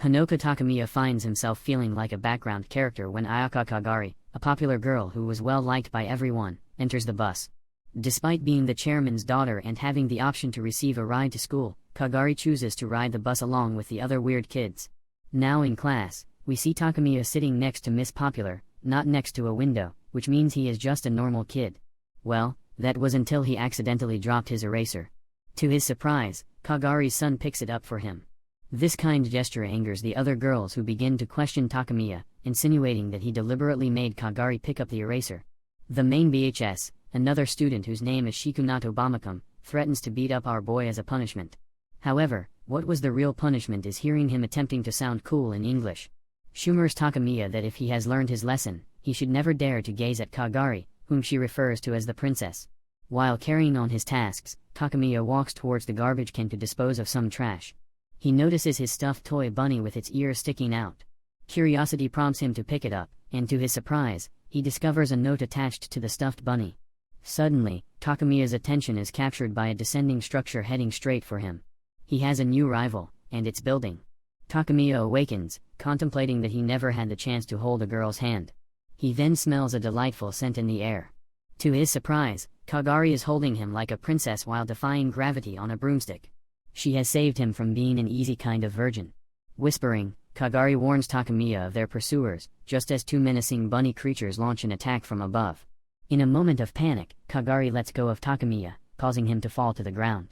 Hanoka Takamiya finds himself feeling like a background character when Ayaka Kagari, a popular girl who was well liked by everyone, enters the bus. Despite being the chairman's daughter and having the option to receive a ride to school, Kagari chooses to ride the bus along with the other weird kids. Now in class, we see Takamiya sitting next to Miss Popular, not next to a window, which means he is just a normal kid. Well, that was until he accidentally dropped his eraser. To his surprise, Kagari's son picks it up for him. This kind gesture angers the other girls who begin to question Takamiya, insinuating that he deliberately made Kagari pick up the eraser. The main BHS, another student whose name is Shikunato Bamakam, threatens to beat up our boy as a punishment. However, what was the real punishment is hearing him attempting to sound cool in English. Shumers Takamiya that if he has learned his lesson, he should never dare to gaze at Kagari, whom she refers to as the princess. While carrying on his tasks, Takamiya walks towards the garbage can to dispose of some trash. He notices his stuffed toy bunny with its ears sticking out. Curiosity prompts him to pick it up, and to his surprise, he discovers a note attached to the stuffed bunny. Suddenly, Takamiya's attention is captured by a descending structure heading straight for him. He has a new rival, and it's building. Takamiya awakens, contemplating that he never had the chance to hold a girl's hand. He then smells a delightful scent in the air. To his surprise, Kagari is holding him like a princess while defying gravity on a broomstick. She has saved him from being an easy kind of virgin. Whispering, Kagari warns Takamiya of their pursuers, just as two menacing bunny creatures launch an attack from above. In a moment of panic, Kagari lets go of Takamiya, causing him to fall to the ground.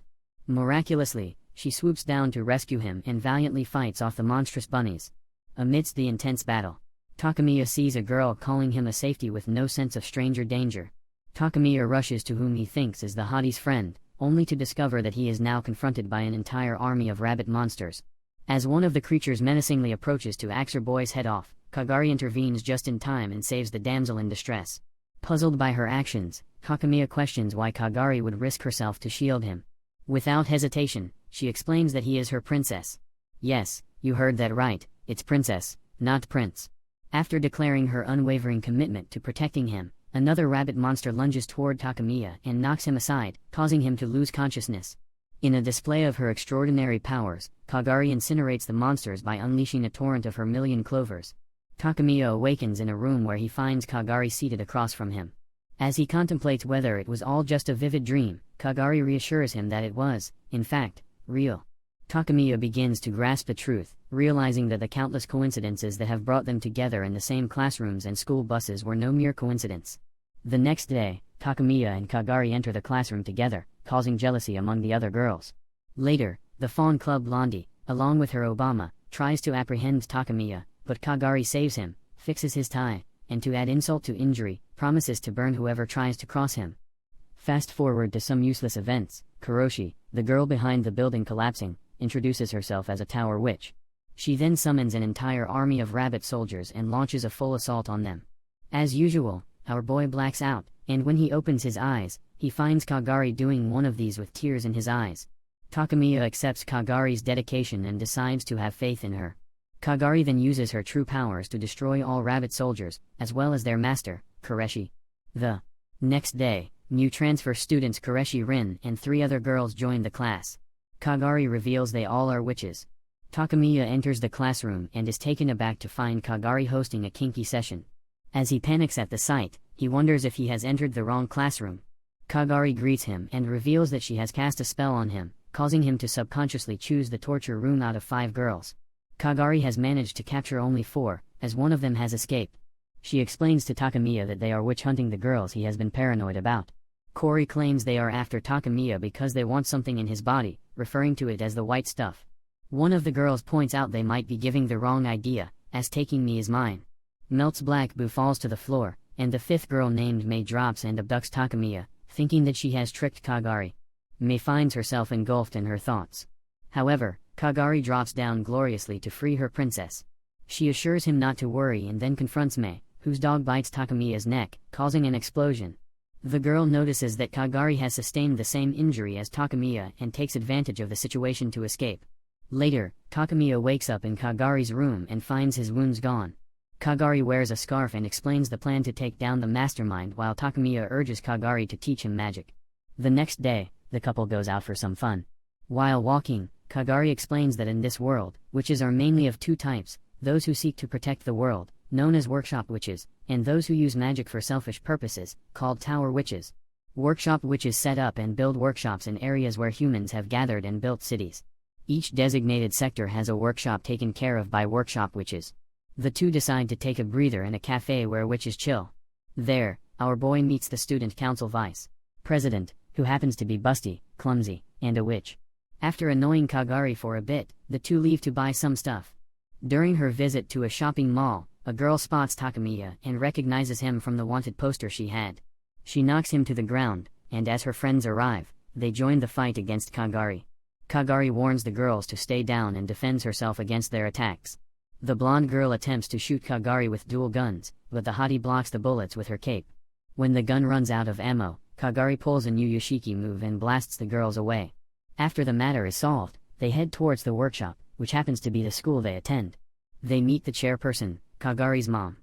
Miraculously, she swoops down to rescue him and valiantly fights off the monstrous bunnies. Amidst the intense battle, Takamiya sees a girl calling him a safety with no sense of stranger danger. Takamiya rushes to whom he thinks is the hottie's friend, only to discover that he is now confronted by an entire army of rabbit monsters. As one of the creatures menacingly approaches to axe her boy's head off, Kagari intervenes just in time and saves the damsel in distress. Puzzled by her actions, Takamiya questions why Kagari would risk herself to shield him. Without hesitation, she explains that he is her princess. Yes, you heard that right, it's princess, not prince. After declaring her unwavering commitment to protecting him, another rabbit monster lunges toward Takamiya and knocks him aside, causing him to lose consciousness. In a display of her extraordinary powers, Kagari incinerates the monsters by unleashing a torrent of her million clovers. Takamiya awakens in a room where he finds Kagari seated across from him. As he contemplates whether it was all just a vivid dream, Kagari reassures him that it was, in fact, real. Takamiya begins to grasp the truth, realizing that the countless coincidences that have brought them together in the same classrooms and school buses were no mere coincidence. The next day, Takamiya and Kagari enter the classroom together, causing jealousy among the other girls. Later, the Fawn Club Blondie, along with her Obama, tries to apprehend Takamiya, but Kagari saves him, fixes his tie, and to add insult to injury, promises to burn whoever tries to cross him. Fast forward to some useless events, Kuroshi, the girl behind the building collapsing, introduces herself as a tower witch. She then summons an entire army of rabbit soldiers and launches a full assault on them. As usual, our boy blacks out, and when he opens his eyes, he finds Kagari doing one of these with tears in his eyes. Takamiya accepts Kagari's dedication and decides to have faith in her. Kagari then uses her true powers to destroy all rabbit soldiers, as well as their master, Kureshi. The next day, new transfer students Kureshi Rin and 3 other girls join the class. Kagari reveals they all are witches. Takamiya enters the classroom and is taken aback to find Kagari hosting a kinky session. As he panics at the sight, he wonders if he has entered the wrong classroom. Kagari greets him and reveals that she has cast a spell on him, causing him to subconsciously choose the torture room out of 5 girls. Kagari has managed to capture only 4, as one of them has escaped. She explains to Takamiya that they are witch hunting the girls he has been paranoid about. Kori claims they are after Takamiya because they want something in his body, referring to it as the white stuff. One of the girls points out they might be giving the wrong idea, as taking me is mine. Melt's Black Boo falls to the floor, and the 5th girl named May drops and abducts Takamiya, thinking that she has tricked Kagari. May finds herself engulfed in her thoughts. However, Kagari drops down gloriously to free her princess. She assures him not to worry and then confronts May, whose dog bites Takamiya's neck, causing an explosion. The girl notices that Kagari has sustained the same injury as Takamiya and takes advantage of the situation to escape. Later, Takamiya wakes up in Kagari's room and finds his wounds gone. Kagari wears a scarf and explains the plan to take down the mastermind while Takamiya urges Kagari to teach him magic. The next day, the couple goes out for some fun. While walking, Kagari explains that in this world, witches are mainly of two types: those who seek to protect the world, known as workshop witches, and those who use magic for selfish purposes, called tower witches. Workshop witches set up and build workshops in areas where humans have gathered and built cities. Each designated sector has a workshop taken care of by workshop witches. The two decide to take a breather in a cafe where witches chill. There, our boy meets the student council vice president, who happens to be busty, clumsy, and a witch. After annoying Kagari for a bit, the two leave to buy some stuff. During her visit to a shopping mall, a girl spots Takamiya and recognizes him from the wanted poster she had. She knocks him to the ground, and as her friends arrive, they join the fight against Kagari. Kagari warns the girls to stay down and defends herself against their attacks. The blonde girl attempts to shoot Kagari with dual guns, but the hottie blocks the bullets with her cape. When the gun runs out of ammo, Kagari pulls a new Yoshiki move and blasts the girls away. After the matter is solved, they head towards the workshop, which happens to be the school they attend. They meet the chairperson, Kagari's mom.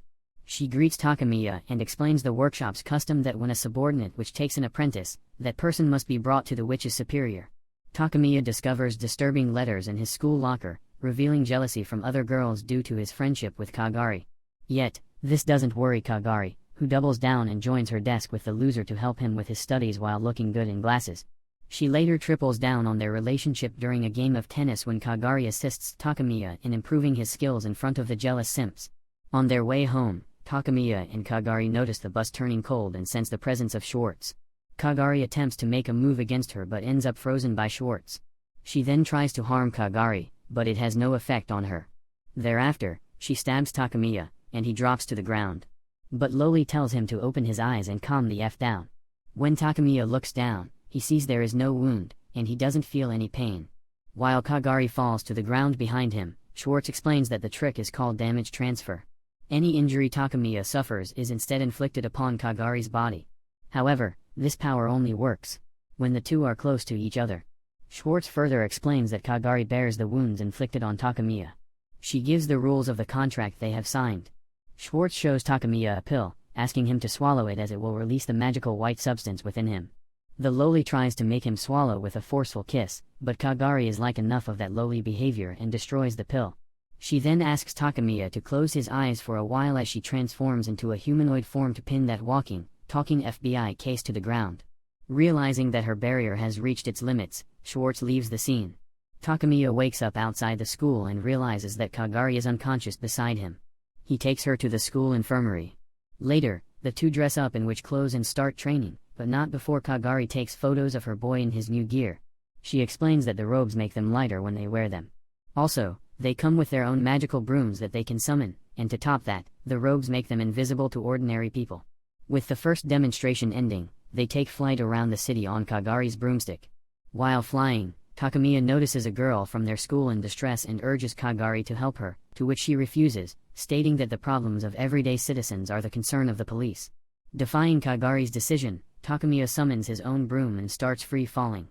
She greets Takamiya and explains the workshop's custom that when a subordinate which takes an apprentice, that person must be brought to the witch's superior. Takamiya discovers disturbing letters in his school locker, revealing jealousy from other girls due to his friendship with Kagari. Yet, this doesn't worry Kagari, who doubles down and joins her desk with the loser to help him with his studies while looking good in glasses. She later triples down on their relationship during a game of tennis when Kagari assists Takamiya in improving his skills in front of the jealous simps. On their way home, Takamiya and Kagari notice the bus turning cold and sense the presence of Schwartz. Kagari attempts to make a move against her but ends up frozen by Schwartz. She then tries to harm Kagari, but it has no effect on her. Thereafter, she stabs Takamiya, and he drops to the ground. But Loli tells him to open his eyes and calm the F down. When Takamiya looks down, he sees there is no wound, and he doesn't feel any pain. While Kagari falls to the ground behind him, Schwartz explains that the trick is called damage transfer. Any injury Takamiya suffers is instead inflicted upon Kagari's body. However, this power only works when the two are close to each other. Schwartz further explains that Kagari bears the wounds inflicted on Takamiya. She gives the rules of the contract they have signed. Schwartz shows Takamiya a pill, asking him to swallow it as it will release the magical white substance within him. The loli tries to make him swallow with a forceful kiss, but Kagari is like enough of that loli behavior and destroys the pill. She then asks Takamiya to close his eyes for a while as she transforms into a humanoid form to pin that walking, talking FBI case to the ground. Realizing that her barrier has reached its limits, Schwartz leaves the scene. Takamiya wakes up outside the school and realizes that Kagari is unconscious beside him. He takes her to the school infirmary. Later, the two dress up in witch clothes and start training, but not before Kagari takes photos of her boy in his new gear. She explains that the robes make them lighter when they wear them. Also, they come with their own magical brooms that they can summon, and to top that, the robes make them invisible to ordinary people. With the first demonstration ending, they take flight around the city on Kagari's broomstick. While flying, Takamiya notices a girl from their school in distress and urges Kagari to help her, to which she refuses, stating that the problems of everyday citizens are the concern of the police. Defying Kagari's decision, Takamiya summons his own broom and starts free falling.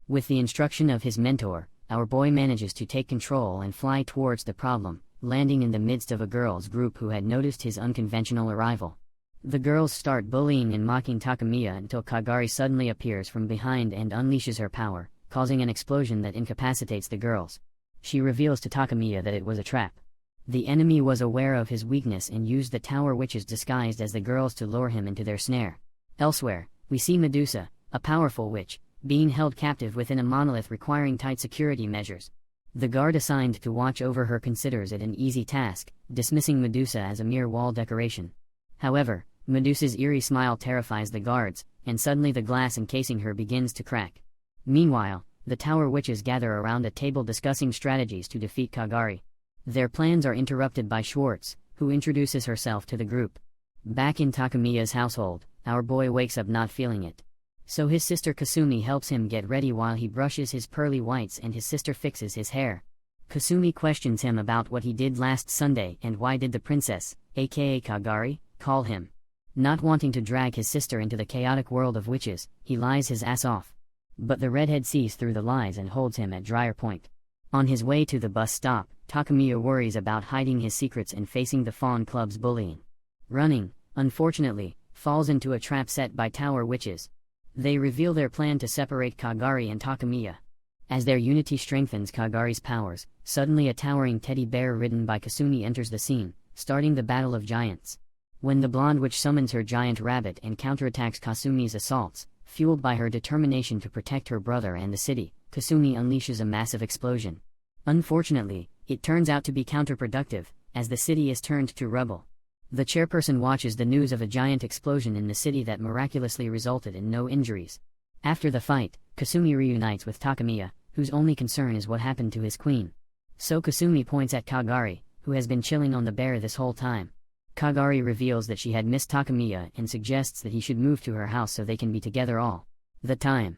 With the instruction of his mentor, our boy manages to take control and fly towards the problem, landing in the midst of a girls' group who had noticed his unconventional arrival. The girls start bullying and mocking Takamiya until Kagari suddenly appears from behind and unleashes her power, causing an explosion that incapacitates the girls. She reveals to Takamiya that it was a trap. The enemy was aware of his weakness and used the tower witches disguised as the girls to lure him into their snare. Elsewhere, we see Medusa, a powerful witch, being held captive within a monolith requiring tight security measures. The guard assigned to watch over her considers it an easy task, dismissing Medusa as a mere wall decoration. However, Medusa's eerie smile terrifies the guards, and suddenly the glass encasing her begins to crack. Meanwhile, the tower witches gather around a table discussing strategies to defeat Kagari. Their plans are interrupted by Schwartz, who introduces herself to the group. Back in Takamiya's household, our boy wakes up not feeling it. So his sister Kasumi helps him get ready while he brushes his pearly whites and his sister fixes his hair. Kasumi questions him about what he did last Sunday and why did the princess, aka Kagari, call him. Not wanting to drag his sister into the chaotic world of witches, he lies his ass off. But the redhead sees through the lies and holds him at Dryer Point. On his way to the bus stop, Takamiya worries about hiding his secrets and facing the Fawn Club's bullying. Running, unfortunately, falls into a trap set by tower witches. They reveal their plan to separate Kagari and Takamiya. As their unity strengthens Kagari's powers, suddenly a towering teddy bear ridden by Kasumi enters the scene, starting the battle of giants. When the blonde witch summons her giant rabbit and counterattacks Kasumi's assaults, fueled by her determination to protect her brother and the city, Kasumi unleashes a massive explosion. Unfortunately, it turns out to be counterproductive, as the city is turned to rubble. The chairperson watches the news of a giant explosion in the city that miraculously resulted in no injuries. After the fight, Kasumi reunites with Takamiya, whose only concern is what happened to his queen. So Kasumi points at Kagari, who has been chilling on the bear this whole time. Kagari reveals that she had missed Takamiya and suggests that he should move to her house so they can be together all the time.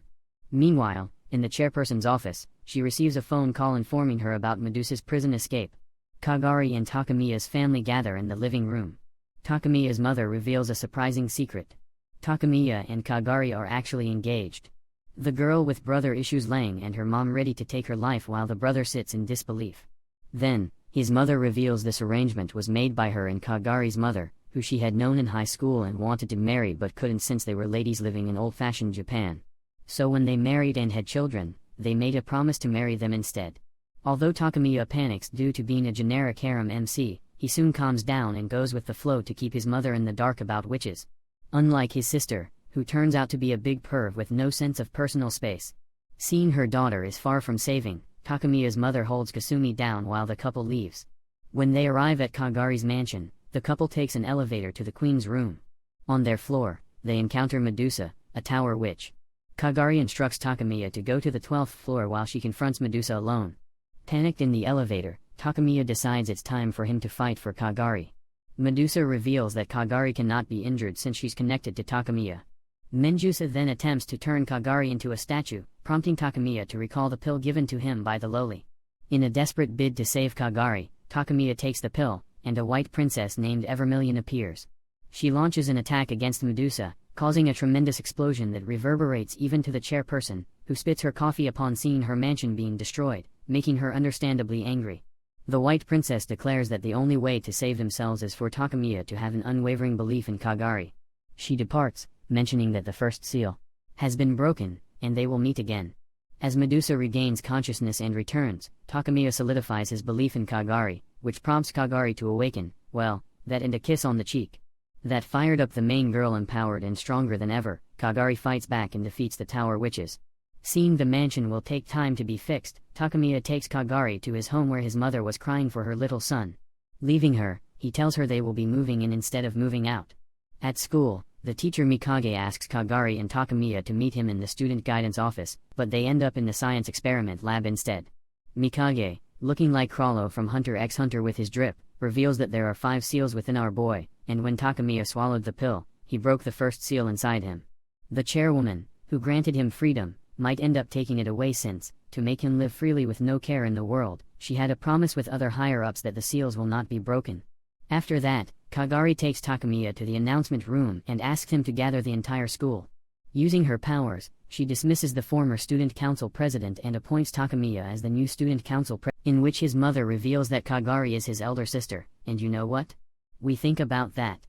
Meanwhile, in the chairperson's office, she receives a phone call informing her about Medusa's prison escape. Kagari and Takamiya's family gather in the living room. Takamiya's mother reveals a surprising secret. Takamiya and Kagari are actually engaged. The girl with brother issues Lang and her mom ready to take her life while the brother sits in disbelief. Then, his mother reveals this arrangement was made by her and Kagari's mother, who she had known in high school and wanted to marry but couldn't since they were ladies living in old-fashioned Japan. So when they married and had children, they made a promise to marry them instead. Although Takamiya panics due to being a generic harem MC, he soon calms down and goes with the flow to keep his mother in the dark about witches. Unlike his sister, who turns out to be a big perv with no sense of personal space. Seeing her daughter is far from saving, Takamiya's mother holds Kasumi down while the couple leaves. When they arrive at Kagari's mansion, the couple takes an elevator to the queen's room. On their floor, they encounter Medusa, a tower witch. Kagari instructs Takamiya to go to the 12th floor while she confronts Medusa alone. Panicked in the elevator, Takamiya decides it's time for him to fight for Kagari. Medusa reveals that Kagari cannot be injured since she's connected to Takamiya. Medusa then attempts to turn Kagari into a statue, prompting Takamiya to recall the pill given to him by the loli. In a desperate bid to save Kagari, Takamiya takes the pill, and a white princess named Evermillion appears. She launches an attack against Medusa, causing a tremendous explosion that reverberates even to the chairperson, who spits her coffee upon seeing her mansion being destroyed, making her understandably angry. The White Princess declares that the only way to save themselves is for Takamiya to have an unwavering belief in Kagari. She departs, mentioning that the first seal has been broken, and they will meet again. As Medusa regains consciousness and returns, Takamiya solidifies his belief in Kagari, which prompts Kagari to awaken, well, that and a kiss on the cheek. That fired up the main girl empowered and stronger than ever. Kagari fights back and defeats the tower witches. Seeing the mansion will take time to be fixed, Takamiya takes Kagari to his home where his mother was crying for her little son. Leaving her, he tells her they will be moving in instead of moving out. At school, the teacher Mikage asks Kagari and Takamiya to meet him in the student guidance office, but they end up in the science experiment lab instead. Mikage, looking like Crawlo from Hunter x Hunter with his drip, reveals that there are 5 seals within our boy, and when Takamiya swallowed the pill, he broke the first seal inside him. The chairwoman, who granted him freedom, might end up taking it away since, to make him live freely with no care in the world, she had a promise with other higher-ups that the seals will not be broken. After that, Kagari takes Takamiya to the announcement room and asks him to gather the entire school. Using her powers, she dismisses the former student council president and appoints Takamiya as the new student council president, in which his mother reveals that Kagari is his elder sister, and you know what? We think about that.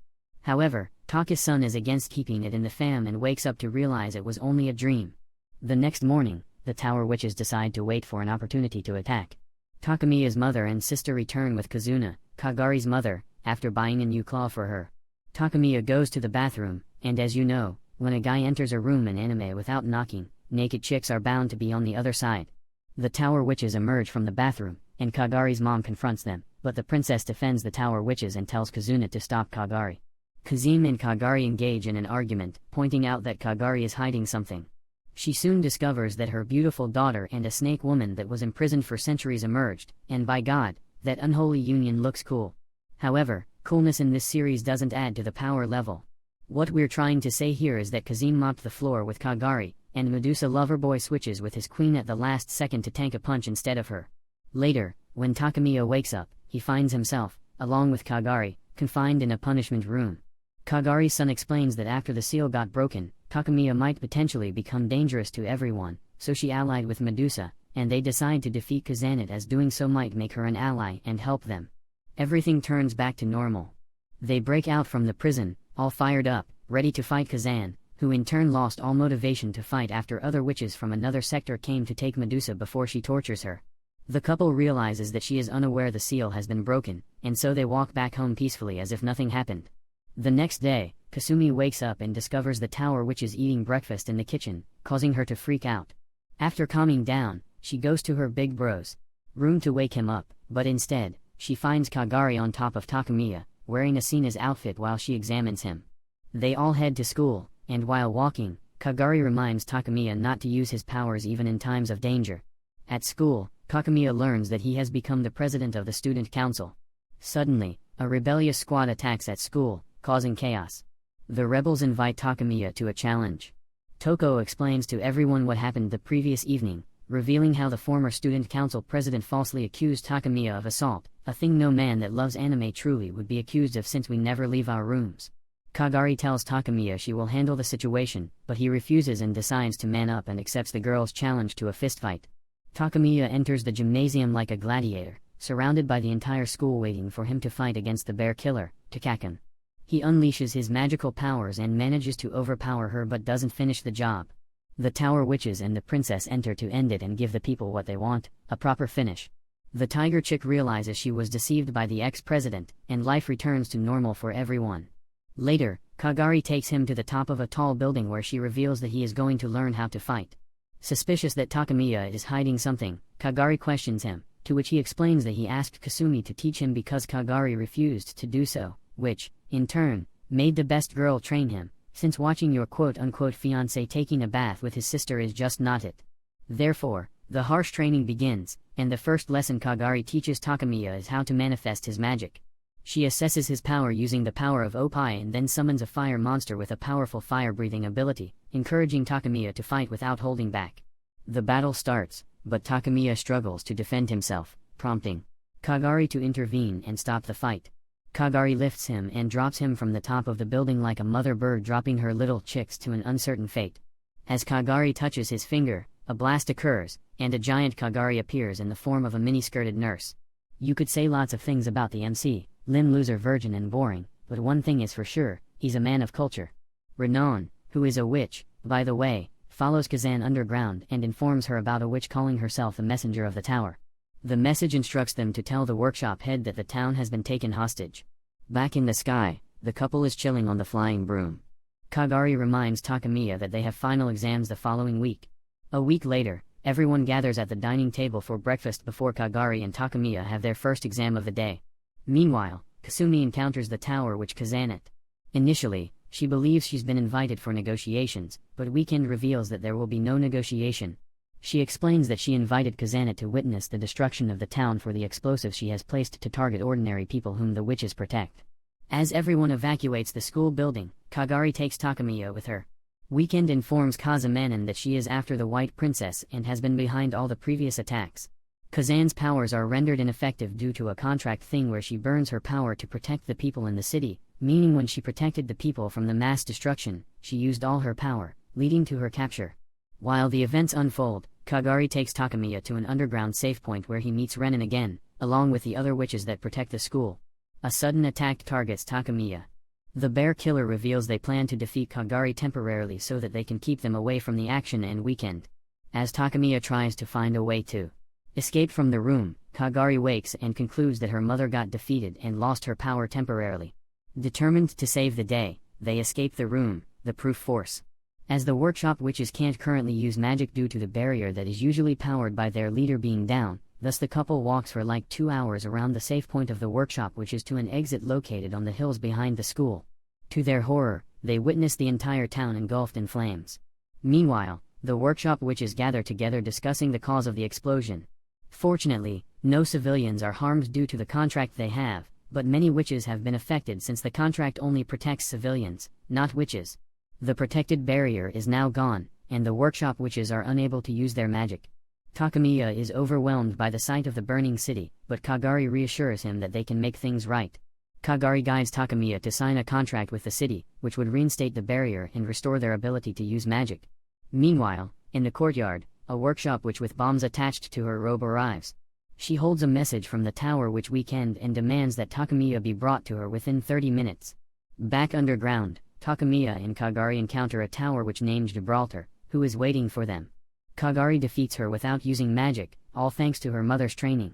However, Taka's-san is against keeping it in the fam and wakes up to realize it was only a dream. The next morning, the tower witches decide to wait for an opportunity to attack. Takamiya's mother and sister return with Kazuna, Kagari's mother, after buying a new claw for her. Takamiya goes to the bathroom, and as you know, when a guy enters a room in anime without knocking, naked chicks are bound to be on the other side. The tower witches emerge from the bathroom, and Kagari's mom confronts them, but the princess defends the tower witches and tells Kazuna to stop Kagari. Kazim and Kagari engage in an argument, pointing out that Kagari is hiding something. She soon discovers that her beautiful daughter and a snake woman that was imprisoned for centuries emerged, and by God, that unholy union looks cool. However, coolness in this series doesn't add to the power level. What we're trying to say here is that Kazim mopped the floor with Kagari, and Medusa Loverboy switches with his queen at the last second to tank a punch instead of her. Later, when Takamiya wakes up, he finds himself, along with Kagari, confined in a punishment room. Kagari's son explains that after the seal got broken, Takamiya might potentially become dangerous to everyone, so she allied with Medusa, and they decide to defeat Kazanit as doing so might make her an ally and help them. Everything turns back to normal. They break out from the prison, all fired up, ready to fight Kazan, who in turn lost all motivation to fight after other witches from another sector came to take Medusa before she tortures her. The couple realizes that she is unaware the seal has been broken, and so they walk back home peacefully as if nothing happened. The next day, Kasumi wakes up and discovers the Tower Witches eating breakfast in the kitchen, causing her to freak out. After calming down, she goes to her big bro's room to wake him up, but instead, she finds Kagari on top of Takamiya, wearing Asina's outfit while she examines him. They all head to school, and while walking, Kagari reminds Takamiya not to use his powers even in times of danger. At school, Takamiya learns that he has become the president of the student council. Suddenly, a rebellious squad attacks at school, causing chaos. The rebels invite Takamiya to a challenge. Toko explains to everyone what happened the previous evening, revealing how the former student council president falsely accused Takamiya of assault, a thing no man that loves anime truly would be accused of since we never leave our rooms. Kagari tells Takamiya she will handle the situation, but he refuses and decides to man up and accepts the girl's challenge to a fistfight. Takamiya enters the gymnasium like a gladiator, surrounded by the entire school waiting for him to fight against the bear killer, Takakan. He unleashes his magical powers and manages to overpower her but doesn't finish the job. The Tower Witches and the princess enter to end it and give the people what they want, a proper finish. The tiger chick realizes she was deceived by the ex-president, and life returns to normal for everyone. Later, Kagari takes him to the top of a tall building where she reveals that he is going to learn how to fight. Suspicious that Takamiya is hiding something, Kagari questions him, to which he explains that he asked Kasumi to teach him because Kagari refused to do so, which, in turn, made the best girl train him, since watching your quote-unquote fiancé taking a bath with his sister is just not it. Therefore, the harsh training begins, and the first lesson Kagari teaches Takamiya is how to manifest his magic. She assesses his power using the power of Oppai and then summons a fire monster with a powerful fire-breathing ability, encouraging Takamiya to fight without holding back. The battle starts, but Takamiya struggles to defend himself, prompting Kagari to intervene and stop the fight. Kagari lifts him and drops him from the top of the building like a mother bird dropping her little chicks to an uncertain fate. As Kagari touches his finger, a blast occurs, and a giant Kagari appears in the form of a mini-skirted nurse. You could say lots of things about the MC, Lin loser virgin and boring, but one thing is for sure, he's a man of culture. Renan, who is a witch, by the way, follows Kazan underground and informs her about a witch calling herself the messenger of the tower. The message instructs them to tell the workshop head that the town has been taken hostage. Back in the sky, the couple is chilling on the flying broom. Kagari reminds Takamiya that they have final exams the following week. A week later, everyone gathers at the dining table for breakfast before Kagari and Takamiya have their first exam of the day. Meanwhile, Kasumi encounters the Tower Witch Kazanet. Initially, she believes she's been invited for negotiations, but Weekend reveals that there will be no negotiation. She explains that she invited Kazanet to witness the destruction of the town for the explosives she has placed to target ordinary people whom the witches protect. As everyone evacuates the school building, Kagari takes Takamiya with her. Weekend informs Kazamanan that she is after the White Princess and has been behind all the previous attacks. Kazan's powers are rendered ineffective due to a contract thing where she burns her power to protect the people in the city, meaning when she protected the people from the mass destruction, she used all her power, leading to her capture. While the events unfold, Kagari takes Takamiya to an underground safe point where he meets Renan again, along with the other witches that protect the school. A sudden attack targets Takamiya. The bear killer reveals they plan to defeat Kagari temporarily so that they can keep them away from the action and Weekend. As Takamiya tries to find a way to escape from the room, Kagari wakes and concludes that her mother got defeated and lost her power temporarily. Determined to save the day, they escape the room, the proof force. As the workshop witches can't currently use magic due to the barrier that is usually powered by their leader being down, thus the couple walks for like 2 hours around the safe point of the workshop witches to an exit located on the hills behind the school. To their horror, they witness the entire town engulfed in flames. Meanwhile, the workshop witches gather together discussing the cause of the explosion. Fortunately, no civilians are harmed due to the contract they have, but many witches have been affected since the contract only protects civilians, not witches. The protected barrier is now gone, and the workshop witches are unable to use their magic. Takamiya is overwhelmed by the sight of the burning city, but Kagari reassures him that they can make things right. Kagari guides Takamiya to sign a contract with the city, which would reinstate the barrier and restore their ability to use magic. Meanwhile, in the courtyard, a workshop witch with bombs attached to her robe arrives. She holds a message from the Tower Witch Weekend and demands that Takamiya be brought to her within 30 minutes. Back underground, Takamiya and Kagari encounter a tower witch named Gibraltar, who is waiting for them. Kagari defeats her without using magic, all thanks to her mother's training.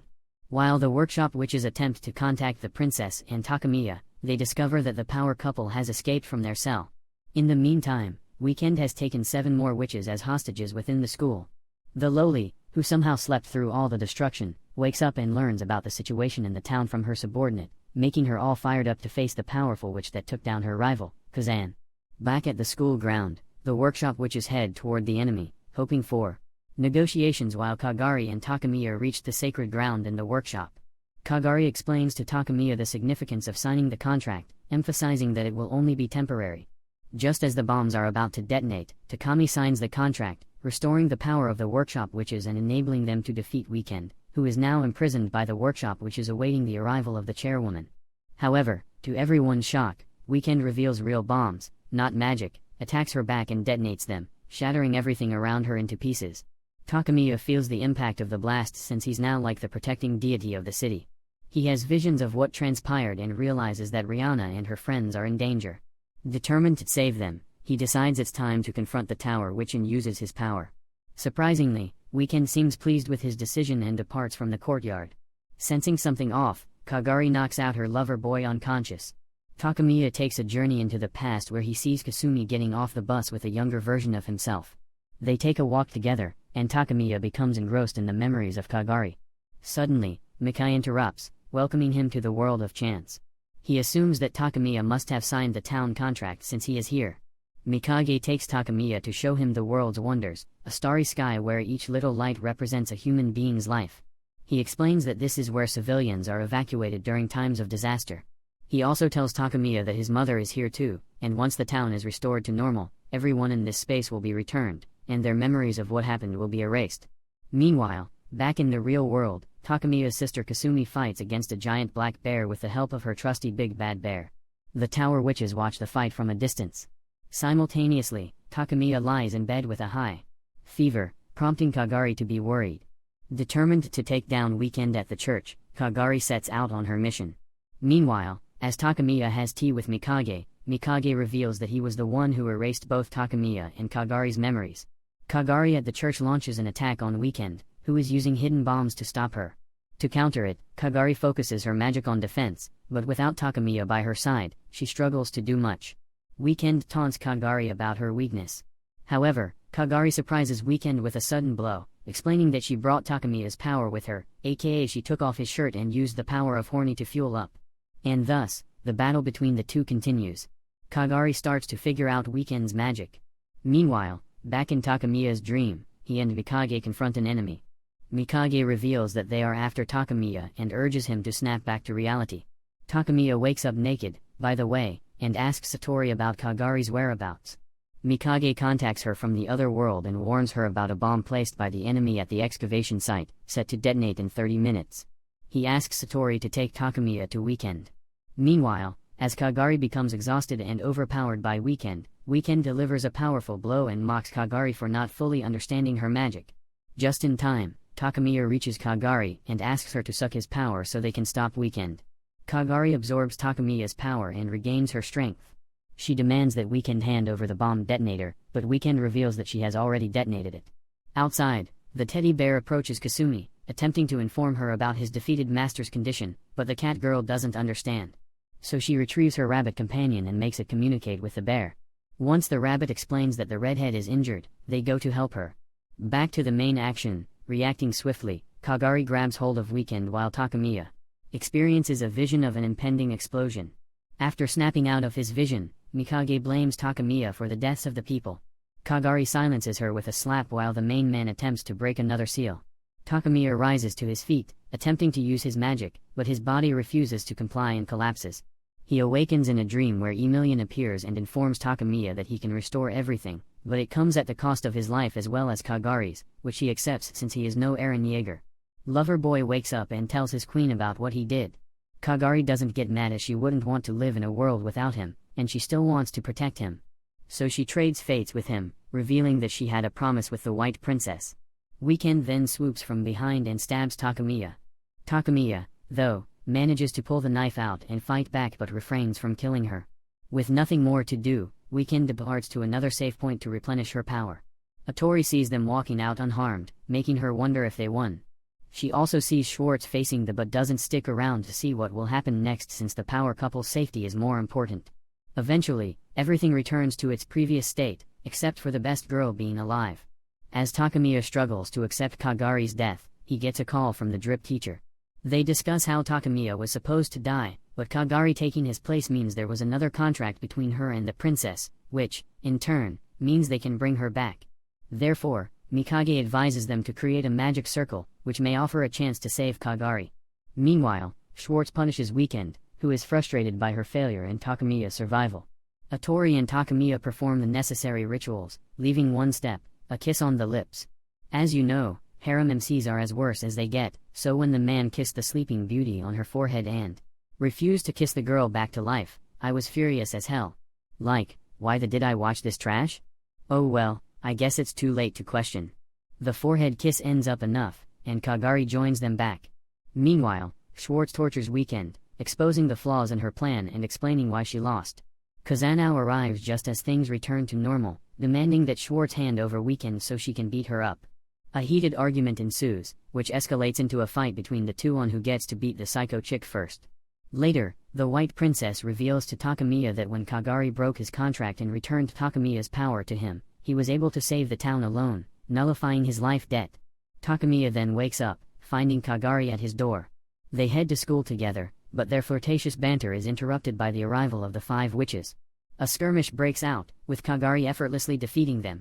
While the workshop witches attempt to contact the princess and Takamiya, they discover that the power couple has escaped from their cell. In the meantime, Weekend has taken 7 more witches as hostages within the school. The lowly, who somehow slept through all the destruction, wakes up and learns about the situation in the town from her subordinate, making her all fired up to face the powerful witch that took down her rival, Kazan. Back at the school ground, the workshop witches head toward the enemy, hoping for negotiations while Kagari and Takamiya reach the sacred ground in the workshop. Kagari explains to Takamiya the significance of signing the contract, emphasizing that it will only be temporary. Just as the bombs are about to detonate, Takami signs the contract, restoring the power of the workshop witches and enabling them to defeat Weekend, who is now imprisoned by the workshop witches awaiting the arrival of the chairwoman. However, to everyone's shock, Weekend reveals real bombs, not magic, attacks her back and detonates them, shattering everything around her into pieces. Takamiya feels the impact of the blast since he's now like the protecting deity of the city. He has visions of what transpired and realizes that Rihanna and her friends are in danger. Determined to save them, he decides it's time to confront the tower witch and uses his power. Surprisingly, Weekend seems pleased with his decision and departs from the courtyard. Sensing something off, Kagari knocks out her lover boy unconscious. Takamiya takes a journey into the past where he sees Kasumi getting off the bus with a younger version of himself. They take a walk together, and Takamiya becomes engrossed in the memories of Kagari. Suddenly, Mikai interrupts, welcoming him to the world of chance. He assumes that Takamiya must have signed the town contract since he is here. Mikage takes Takamiya to show him the world's wonders, a starry sky where each little light represents a human being's life. He explains that this is where civilians are evacuated during times of disaster. He also tells Takamiya that his mother is here too, and once the town is restored to normal, everyone in this space will be returned, and their memories of what happened will be erased. Meanwhile, back in the real world, Takamiya's sister Kasumi fights against a giant black bear with the help of her trusty big bad bear. The tower witches watch the fight from a distance. Simultaneously, Takamiya lies in bed with a high fever, prompting Kagari to be worried. Determined to take down Weekend at the church, Kagari sets out on her mission. Meanwhile, as Takamiya has tea with Mikage, Mikage reveals that he was the one who erased both Takamiya and Kagari's memories. Kagari at the church launches an attack on Weekend, who is using hidden bombs to stop her. To counter it, Kagari focuses her magic on defense, but without Takamiya by her side, she struggles to do much. Weekend taunts Kagari about her weakness. However, Kagari surprises Weekend with a sudden blow, explaining that she brought Takamiya's power with her, aka she took off his shirt and used the power of Horny to fuel up. And thus, the battle between the two continues. Kagari starts to figure out Weekend's magic. Meanwhile, back in Takamiya's dream, he and Mikage confront an enemy. Mikage reveals that they are after Takamiya and urges him to snap back to reality. Takamiya wakes up naked, by the way, and asks Satori about Kagari's whereabouts. Mikage contacts her from the other world and warns her about a bomb placed by the enemy at the excavation site, set to detonate in 30 minutes. He asks Satori to take Takamiya to Weekend. Meanwhile, as Kagari becomes exhausted and overpowered by Weekend, Weekend delivers a powerful blow and mocks Kagari for not fully understanding her magic. Just in time, Takamiya reaches Kagari and asks her to suck his power so they can stop Weekend. Kagari absorbs Takamiya's power and regains her strength. She demands that Weekend hand over the bomb detonator, but Weekend reveals that she has already detonated it. Outside, the teddy bear approaches Kasumi, attempting to inform her about his defeated master's condition, but the cat girl doesn't understand. So she retrieves her rabbit companion and makes it communicate with the bear. Once the rabbit explains that the redhead is injured, they go to help her. Back to the main action, reacting swiftly, Kagari grabs hold of Weekend while Takamiya experiences a vision of an impending explosion. After snapping out of his vision, Mikage blames Takamiya for the deaths of the people. Kagari silences her with a slap while the main man attempts to break another seal. Takamiya rises to his feet, attempting to use his magic, but his body refuses to comply and collapses. He awakens in a dream where Emilian appears and informs Takamiya that he can restore everything, but it comes at the cost of his life as well as Kagari's, which he accepts since he is no Eren Yeager. Loverboy wakes up and tells his queen about what he did. Kagari doesn't get mad as she wouldn't want to live in a world without him, and she still wants to protect him. So she trades fates with him, revealing that she had a promise with the White Princess. Weekend then swoops from behind and stabs Takamiya. Takamiya, though, manages to pull the knife out and fight back but refrains from killing her. With nothing more to do, Weekend departs to another safe point to replenish her power. Atori sees them walking out unharmed, making her wonder if they won. She also sees Schwartz facing but doesn't stick around to see what will happen next since the power couple's safety is more important. Eventually, everything returns to its previous state, except for the best girl being alive. As Takamiya struggles to accept Kagari's death, he gets a call from the drip teacher. They discuss how Takamiya was supposed to die, but Kagari taking his place means there was another contract between her and the princess, which, in turn, means they can bring her back. Therefore, Mikage advises them to create a magic circle, which may offer a chance to save Kagari. Meanwhile, Schwartz punishes Weekend, who is frustrated by her failure in Takamiya's survival. Atori and Takamiya perform the necessary rituals, leaving one step, a kiss on the lips. As you know, harem MCs are as worse as they get, so when the man kissed the sleeping beauty on her forehead and refused to kiss the girl back to life, I was furious as hell. Like, why did I watch this trash? Oh well, I guess it's too late to question. The forehead kiss ends up enough, and Kagari joins them back. Meanwhile, Schwartz tortures Weekend, exposing the flaws in her plan and explaining why she lost. Kazanao arrives just as things return to normal, demanding that Schwartz hand over Weekend so she can beat her up. A heated argument ensues, which escalates into a fight between the two on who gets to beat the psycho chick first. Later, the White Princess reveals to Takamiya that when Kagari broke his contract and returned Takamiya's power to him, he was able to save the town alone, nullifying his life debt. Takamiya then wakes up, finding Kagari at his door. They head to school together, but their flirtatious banter is interrupted by the arrival of the 5 witches. A skirmish breaks out, with Kagari effortlessly defeating them.